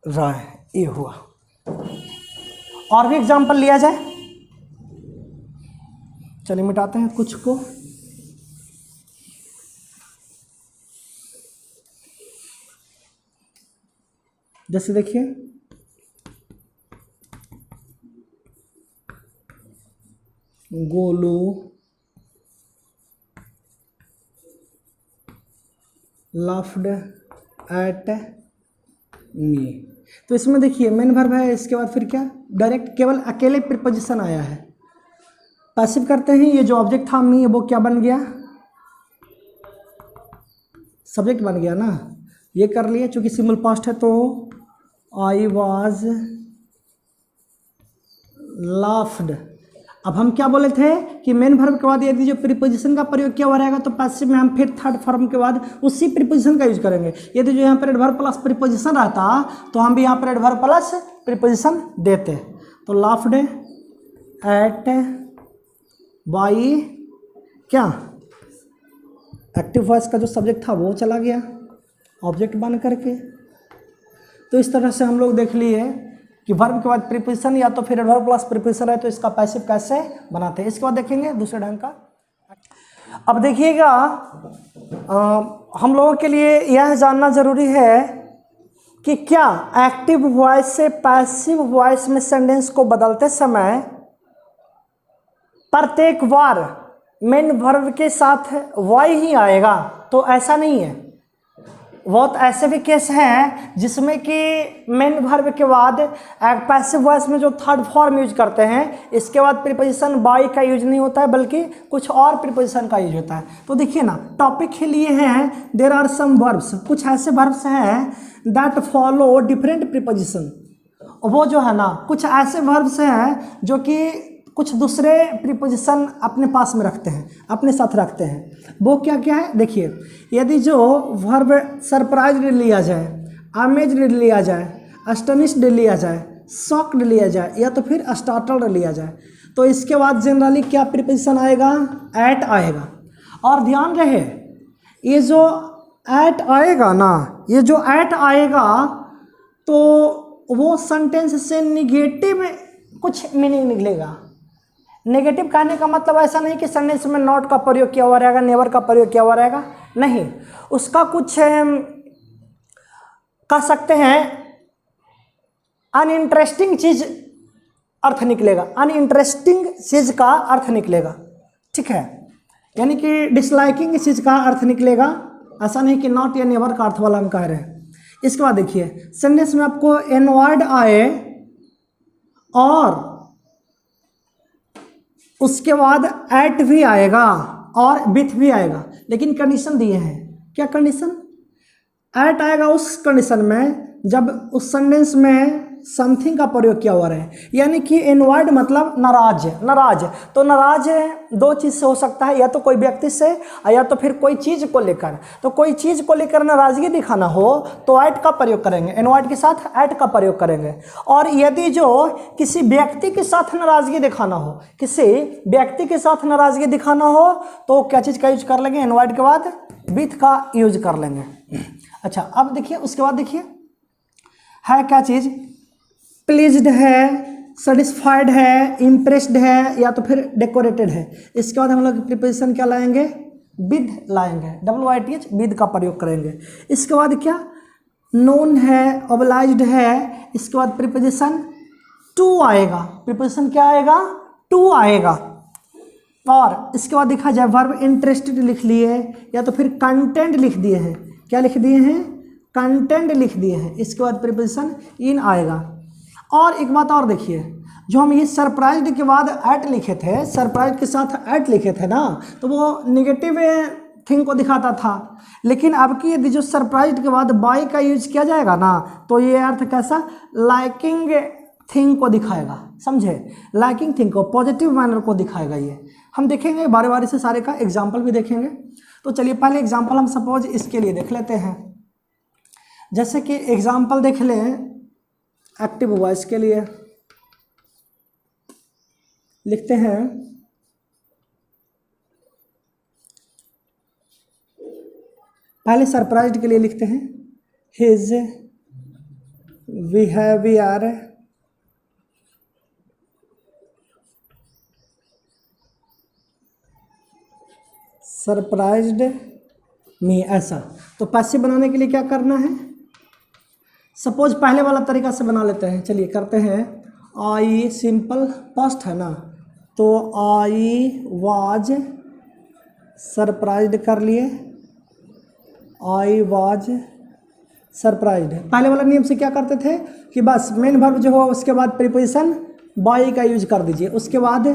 राय, ये हुआ। और भी एग्जाम्पल लिया जाए, चलिए मिटाते हैं कुछ को। जैसे देखिए, गोलू लाफ्ड एट मी, तो इसमें देखिए मेन वर्ब है, इसके बाद फिर क्या, डायरेक्ट केवल अकेले प्रीपोजिशन आया है। पैसिव करते हैं, ये जो ऑब्जेक्ट था मी, वो क्या बन गया, सब्जेक्ट बन गया ना। ये कर लिए, चूंकि सिंपल पास्ट है तो आई वॉज लाफ्ड। अब हम क्या बोले थे कि मेन वर्ब के बाद यदि जो प्रीपोजिशन का प्रयोग किया हुआ रहेगा तो पैसिव में हम फिर थर्ड फॉर्म के बाद उसी प्रीपोजिशन का यूज करेंगे। यदि जो यहाँ पर एडवर्ब प्लस प्रीपोजिशन रहता तो हम भी यहाँ पर एडवर्ब प्लस प्रीपोजिशन देते। तो लाफ्ड एट बाई क्या, एक्टिव वॉइस का जो सब्जेक्ट था वो चला गया ऑब्जेक्ट बन करके। तो इस तरह से हम लोग देख लिए कि वर्ब के बाद प्रीपोजिशन या तो फिर एडवर्ब प्लस प्रीपोजिशन है तो इसका पैसिव कैसे बनाते हैं। इसके बाद देखेंगे दूसरे ढंग का। अब देखिएगा, हम लोगों के लिए यह जानना जरूरी है कि क्या एक्टिव वॉइस से पैसिव वॉइस में सेंटेंस को बदलते समय प्रत्येक बार मेन वर्ब के साथ वाई ही आएगा, तो ऐसा नहीं है। बहुत ऐसे भी केस हैं जिसमें कि मेन वर्ब के बाद पैसिव वॉइस में जो थर्ड फॉर्म यूज करते हैं, इसके बाद प्रीपोजिशन बाई का यूज नहीं होता है बल्कि कुछ और प्रीपोजिशन का यूज होता है। तो देखिए ना, टॉपिक के लिए हैं देयर आर सम वर्ब्स, कुछ ऐसे वर्ब्स हैं दैट फॉलो डिफरेंट प्रीपोजिशन। वो जो है ना, कुछ ऐसे वर्ब्स हैं जो कि कुछ दूसरे प्रीपोजिशन अपने पास में रखते हैं, अपने साथ रखते हैं। वो क्या क्या है देखिए, यदि जो वर्ब सरप्राइज्ड लिया जाए, अमेज्ड लिया जाए, अस्टनिश्ड लिया जाए, शॉक्ड लिया जाए या तो फिर स्टार्टल्ड लिया जाए, तो इसके बाद जनरली क्या प्रीपोजिशन आएगा, एट आएगा। और ध्यान रहे, ये जो एट आएगा ना, ये जो एट आएगा तो वो सेंटेंस से निगेटिव कुछ मीनिंग निकलेगा। नेगेटिव कहने का मतलब ऐसा नहीं कि सेंटेंस में नॉट का प्रयोग किया हुआ रहेगा, नेवर का प्रयोग किया हुआ रहेगा, नहीं, उसका कुछ कह सकते हैं अनइंटरेस्टिंग चीज अर्थ निकलेगा, अनइंटरेस्टिंग चीज का अर्थ निकलेगा, ठीक है, यानी कि डिसलाइकिंग चीज का अर्थ निकलेगा। ऐसा नहीं कि नॉट या नेवर का अर्थ वाला हम कह रहे हैं। इसके बाद देखिए, सेंटेंस में आपको एन वर्ड आए और उसके बाद एट भी आएगा और विथ भी आएगा, लेकिन कंडीशन दिए हैं। क्या कंडीशन, एट आएगा उस कंडीशन में जब उस सेंटेंस में समथिंग का प्रयोग किया हुआ रहे, यानी कि इनवर्ड मतलब नाराज, नाराज तो नाराज दो चीज़ से हो सकता है, या तो कोई व्यक्ति से या तो फिर कोई चीज़ को लेकर। तो कोई चीज़ को लेकर नाराजगी दिखाना हो तो एट का प्रयोग करेंगे, इनवर्ड के साथ एट का प्रयोग करेंगे। और यदि जो किसी व्यक्ति के साथ नाराजगी दिखाना हो, किसी व्यक्ति के साथ नाराजगी दिखाना हो तो क्या चीज़ का यूज कर लेंगे, इनवर्ड के बाद विथ का यूज कर लेंगे। अच्छा, अब देखिए उसके बाद देखिए है क्या चीज़, प्लीज्ड है, सेटिस्फाइड है, इम्प्रेस्ड है या तो फिर डेकोरेटेड है। इसके बाद हम लोग प्रीपोजिशन क्या लाएंगे, विद लाएंगे, WITH विद का प्रयोग करेंगे। इसके बाद क्या, नोन है, ऑब्लाइज्ड है, इसके बाद प्रीपोजिशन टू आएगा। प्रीपोजिशन क्या आएगा, टू आएगा। और इसके बाद देखा जाए वर्ब इंटरेस्टेड लिख लिए या तो फिर कंटेंट लिख दिए हैं। क्या लिख दिए हैं, कंटेंट लिख दिए हैं। इसके बाद प्रीपोजिशन इन आएगा। और एक बात और देखिए, जो हम ये सरप्राइज्ड के बाद एट लिखे थे, सरप्राइज के साथ एट लिखे थे ना, तो वो निगेटिव थिंग को दिखाता था। लेकिन अब की यदि जो सरप्राइज्ड के बाद बाय का यूज किया जाएगा ना, तो ये अर्थ कैसा, लाइकिंग थिंग को दिखाएगा, समझे, लाइकिंग थिंग को, पॉजिटिव मैनर को दिखाएगा। ये हम देखेंगे बारी बारी से, सारे का एग्जाम्पल भी देखेंगे। तो चलिए पहले एग्जाम्पल हम सपोज इसके लिए देख लेते हैं। जैसे कि एग्जाम्पल देख लें, एक्टिव वॉइस के लिए लिखते हैं पहले सरप्राइज्ड के लिए लिखते हैं हिज बिहेवियर सरप्राइज्ड मी, ऐसा। तो पैसिव बनाने के लिए क्या करना है, सपोज पहले वाला तरीका से बना लेते हैं। चलिए करते हैं, आई सिंपल पास्ट है ना, तो आई वाज सरप्राइज्ड कर लिए, आई वाज सरप्राइज्ड। पहले वाला नियम से क्या करते थे कि बस मेन वर्ब जो हो उसके बाद प्रीपोजिशन बाई का यूज कर दीजिए, उसके बाद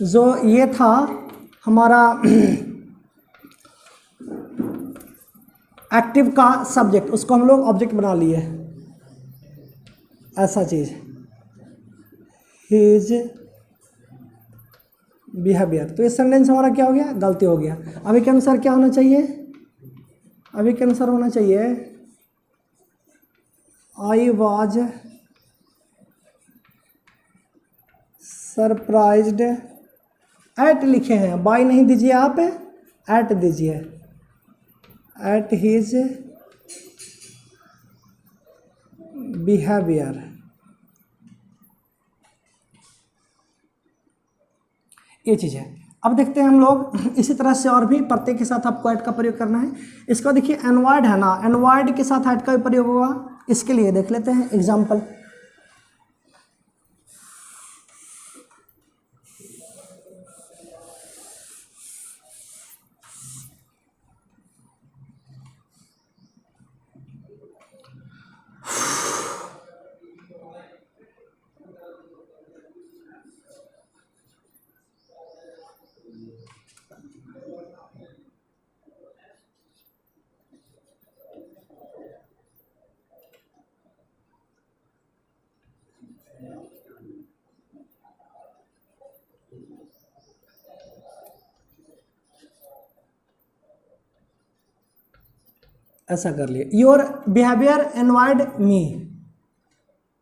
जो ये था हमारा एक्टिव का सब्जेक्ट उसको हम लोग ऑब्जेक्ट बना लिए, ऐसा चीज हिज बिहेवियर। तो ये सेंटेंस हमारा क्या हो गया, गलती हो गया। अभी के अनुसार क्या होना चाहिए, अभी के अनुसार होना चाहिए आई वाज सरप्राइज्ड एट लिखे हैं, बाय नहीं दीजिए आप, एट दीजिए, एट हिज बिहेवियर। ये चीज़ है। अब देखते हैं हम लोग इसी तरह से और भी प्रत्येक के साथ आपको ऐड का प्रयोग करना है। इसका देखिए एनवर्ड है ना, एनवर्ड के साथ ऐड का भी प्रयोग होगा। इसके लिए देख लेते हैं एग्जाम्पल। ऐसा कर लिए, योर बिहेवियर एनवायर्ड मी,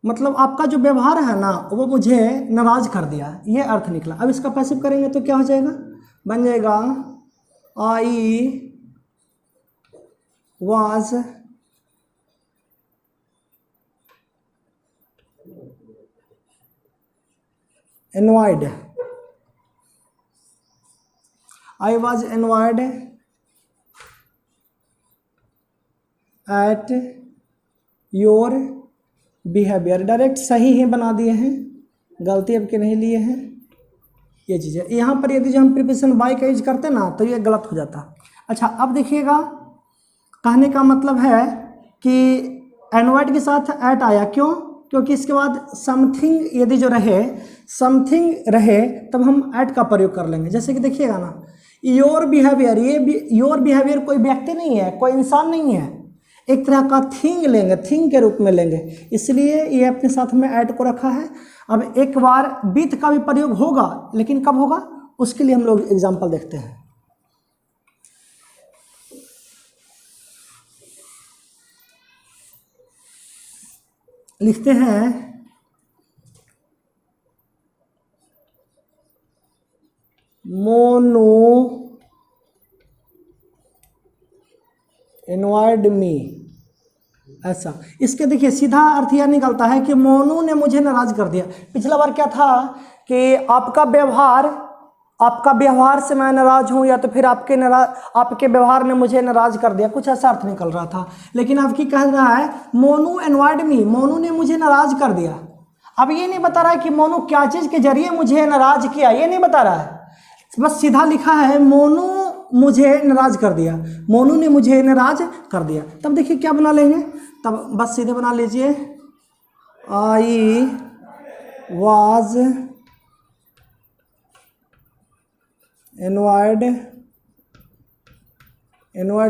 मतलब आपका जो व्यवहार है ना वो मुझे नाराज कर दिया, ये अर्थ निकला। अब इसका पैसिव करेंगे तो क्या हो जाएगा, बन जाएगा I was envied, I was envied at your behaviour. Direct सही ही बना दिए हैं, गलती अब के नहीं लिए हैं, ये चीज़ है। यहाँ पर यदि जो हम प्रीपोजिशन बाय का यूज करते ना तो ये गलत हो जाता। अच्छा अब देखिएगा, कहने का मतलब है कि एनवर्ड के साथ एट आया, क्यों, क्योंकि इसके बाद समथिंग यदि जो रहे, समथिंग रहे तब हम एट का प्रयोग कर लेंगे। जैसे कि देखिएगा ना, योर बिहेवियर, ये भी योर बिहेवियर कोई व्यक्ति नहीं है, कोई इंसान नहीं है, एक तरह का थिंग लेंगे, थिंग के रूप में लेंगे, इसलिए ये अपने साथ में ऐड को रखा है। अब एक बार बीत का भी प्रयोग होगा, लेकिन कब होगा उसके लिए हम लोग एग्जांपल देखते हैं। लिखते हैं मोनो इनवाइड मी, ऐसा। इसके देखिए सीधा अर्थ यह निकलता है कि मोनू ने मुझे नाराज कर दिया। पिछला बार क्या था कि आपका व्यवहार से मैं नाराज हूँ, या तो फिर आपके व्यवहार ने मुझे नाराज कर दिया, कुछ ऐसा अर्थ निकल रहा था। लेकिन अब की कह रहा है मोनू एनवाइड मी, मोनू ने मुझे नाराज कर दिया। अब ये नहीं बता रहा है कि मोनू क्या चीज़ के जरिए मुझे नाराज किया, ये नहीं बता रहा है, बस सीधा लिखा है मोनू मुझे नाराज कर दिया, मोनू ने मुझे नाराज कर दिया। तब देखिए क्या बना लेंगे, तब बस सीधे बना लीजिए आई वाज एनवायर्ड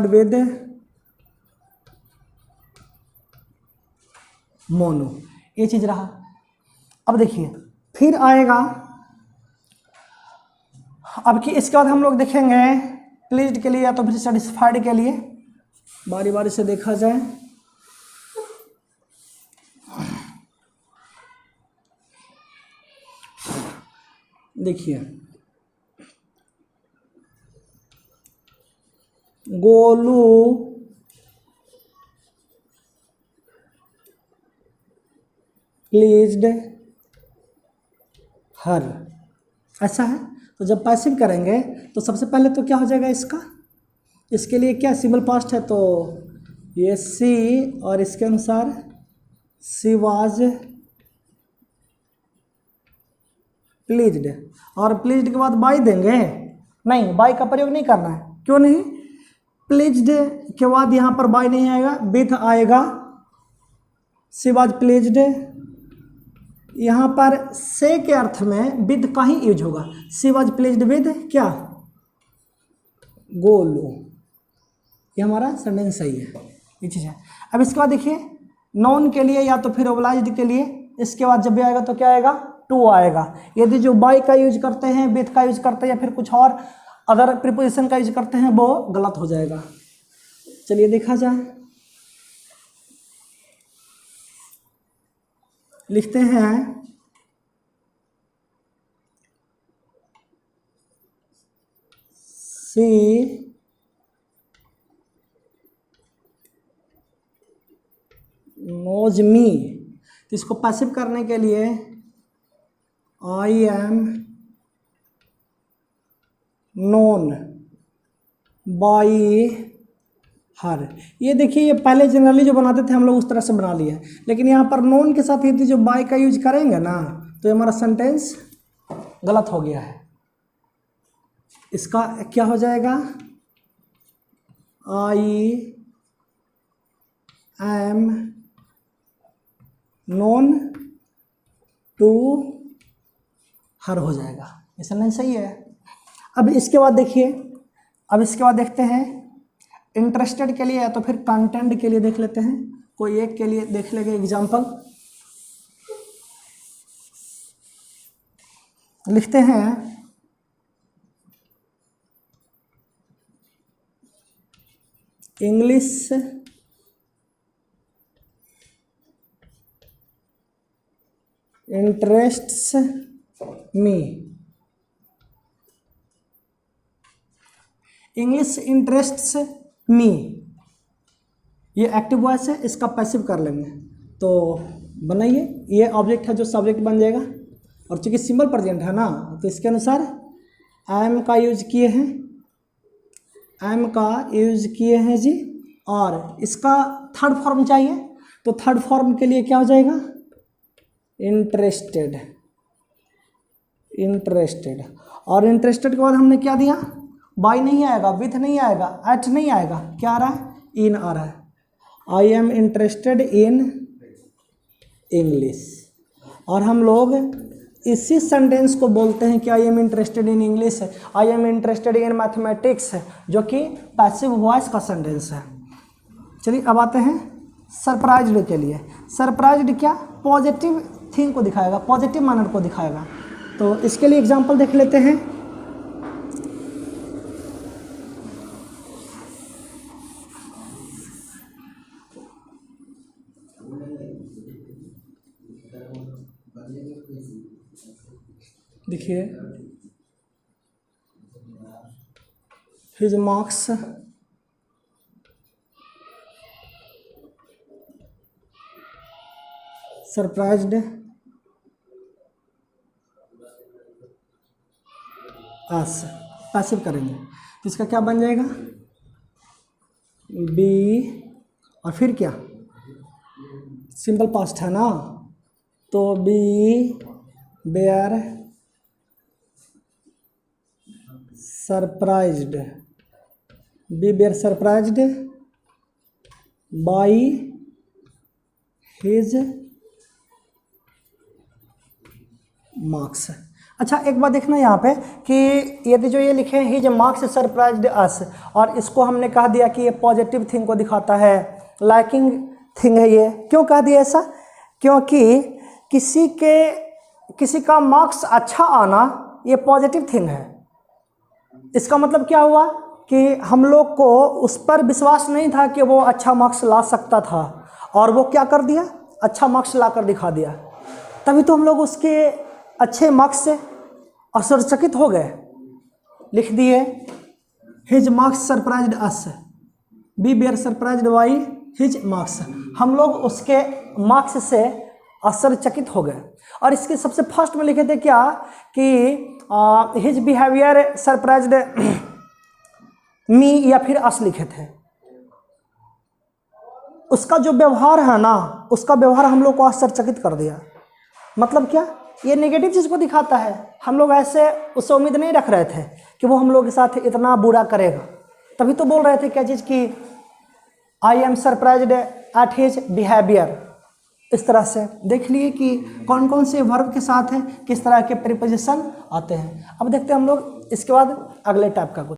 विद मोनू, ये चीज रहा। अब देखिए फिर आएगा, अब कि इसके बाद हम लोग देखेंगे प्लीज्ड के लिए या तो फिर सेटिस्फाइड के लिए, बारी बारी से देखा जाए। देखिए गोलू प्लीज्ड हर, ऐसा है। तो जब पैसिव करेंगे तो सबसे पहले तो क्या हो जाएगा इसका, इसके लिए क्या सिंपल पास्ट है, तो ये सी और इसके अनुसार सी वाज प्लीज्ड, और प्लीज्ड के बाद बाई देंगे, नहीं बाई का प्रयोग नहीं करना है। क्यों नहीं, प्लीज्ड के बाद यहाँ पर बाई नहीं आएगा, विथ आएगा। सी वाज प्लीज्ड, यहाँ पर से के अर्थ में विद का ही यूज होगा। सी वाज प्लीज्ड विद क्या, गोलू, ये हमारा सेंटेंस सही है, ये चीज़ है। अब इसके बाद देखिए नॉन के लिए या तो फिर ओबलाइज्ड के लिए इसके बाद जब भी आएगा तो क्या आएगा, टू आएगा। यदि जो बाय का यूज करते हैं, विथ का यूज करते हैं या फिर कुछ और अदर प्रीपोजिशन का यूज करते हैं वो गलत हो जाएगा। चलिए देखा जाए, लिखते हैं सी नोज मी, तो इसको पैसिव करने के लिए आई एम नोन बाई हर। ये देखिए ये पहले जनरली जो बनाते थे हम लोग उस तरह से बना लिए, लेकिन यहाँ पर नोन के साथ यदि जो बाय का यूज करेंगे ना तो हमारा सेंटेंस गलत हो गया है। इसका क्या हो जाएगा, I am known to her हो जाएगा, ये सेंटेंस सही है। अब इसके बाद देखिए, अब इसके बाद देखते हैं इंटरेस्टेड के लिए या तो फिर कंटेंट के लिए देख लेते हैं, कोई एक के लिए देख लेंगे एग्जाम्पल। लिखते हैं इंग्लिश इंटरेस्ट्स मी, इंग्लिश इंटरेस्ट्स मी, ये एक्टिव वॉइस है, इसका पैसिव कर लेंगे तो बनाइए, ये ऑब्जेक्ट है जो सब्जेक्ट बन जाएगा, और चूंकि सिंपल प्रेजेंट है ना तो इसके अनुसार एम का यूज किए हैं, एम का यूज किए हैं जी, और इसका थर्ड फॉर्म चाहिए तो थर्ड फॉर्म के लिए क्या हो जाएगा, इंटरेस्टेड, इंटरेस्टेड, और इंटरेस्टेड के बाद हमने क्या दिया, बाय नहीं आएगा, विथ नहीं आएगा, एट नहीं आएगा, क्या आ रहा है, इन आ रहा है। I am interested in English, और हम लोग इसी सेंटेंस को बोलते हैं कि I am interested in English, I am interested in mathematics, जो कि पैसिव वॉइस का सेंटेंस है। चलिए अब आते हैं सरप्राइज्ड के लिए। सरप्राइज्ड क्या, पॉजिटिव थिंग को दिखाएगा, पॉजिटिव मैनर को दिखाएगा। तो इसके लिए एग्जांपल देख लेते हैं। देखिए हिज मार्क्स सरप्राइज्ड अस, पैसिव करेंगे तो इसका क्या बन जाएगा, बी, और फिर क्या, सिंपल पास्ट है ना तो be were surprised, be were surprised by his marks. अच्छा एक बात देखना यहाँ पे कि यदि जो ये लिखे हैं हिज मार्क्स सरप्राइज्ड अस, और इसको हमने कह दिया कि ये पॉजिटिव थिंग को दिखाता है, लाइकिंग थिंग है ये, क्यों कह दिया ऐसा, क्योंकि किसी का मार्क्स अच्छा आना ये पॉजिटिव थिंग है। इसका मतलब क्या हुआ कि हम लोग को उस पर विश्वास नहीं था कि वो अच्छा मार्क्स ला सकता था, और वो क्या कर दिया, अच्छा मार्क्स ला कर दिखा दिया, तभी तो हम लोग उसके अच्छे मार्क्स से आश्चर्यचकित हो गए, लिख दिए his marks surprised us, be were surprised by his marks. हम लोग उसके मार्क्स से आश्चर्यचकित हो गए। और इसके सबसे फर्स्ट में लिखे थे क्या कि हिज बिहेवियर सरप्राइज्ड मी या फिर अस लिखे थे। उसका जो व्यवहार है ना, उसका व्यवहार हम लोग को आश्चर्यचकित कर दिया। मतलब क्या, ये नेगेटिव चीज़ को दिखाता है। हम लोग ऐसे उससे उम्मीद नहीं रख रहे थे कि वो हम लोग के साथ इतना बुरा करेगा, तभी तो बोल रहे थे क्या चीज़ की I am surprised at his behaviour. इस तरह से देख लिए कि कौन कौन से वर्ब के साथ हैं, किस तरह के प्रीपोजिशन आते हैं। अब देखते हैं हम लोग इसके बाद अगले टाइप का कुछ।